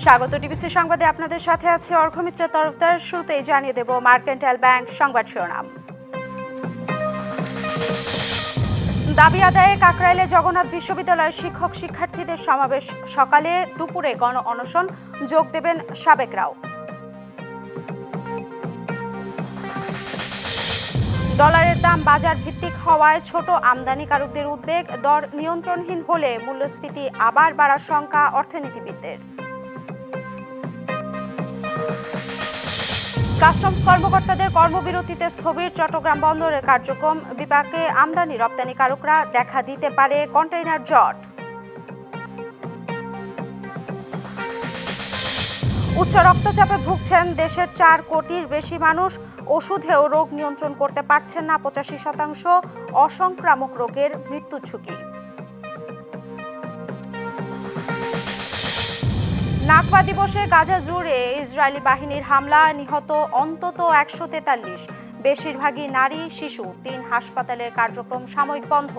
স্বাগত টিভিসি সংবাদে আপনাদের সাথে আছে অর্ঘমিত্র তরফদার। শুরুতেই জানিয়ে দেব মার্কেন্টাইল ব্যাংক সংবাদ শিরোনাম। দাবি আদায়ে কাকরাইলে জগন্নাথ বিশ্ববিদ্যালয়ের শিক্ষক শিক্ষার্থীদের সমাবেশ, সকালে দুপুরে গণ অনশন, যোগ দেবেন সাবেকরাও। ডলারের দাম বাজার ভিত্তিক হওয়ায় ছোট আমদানিকারকদের উদ্বেগ, দর নিয়ন্ত্রণহীন হলে মূল্যস্ফীতি আবার বাড়ার শঙ্কা অর্থনীতিবিদদের। কাস্টমস কর্মকর্তাদের কর্মবিরতিতে স্থবির চট্টগ্রাম বন্দরের কার্যক্রম, বিপাকে আমদানি রপ্তানিকারকরা, দেখা দিতে পারে কন্টেইনার জট। উচ্চ রক্তচাপে ভুগছেন দেশের 4 কোটির বেশি মানুষ, ওষুধেও রোগ নিয়ন্ত্রণ করতে পারছেন না 85% অসংক্রামক রোগের মৃত্যু ঝুঁকি। নাকবা দিবসে গাজা জুড়ে ইসরায়েলি বাহিনীর হামলা, নিহত অন্তত 143, বেশিরভাগই নারী শিশু। 3 হাসপাতালের কার্যক্রম সাময়িক বন্ধ।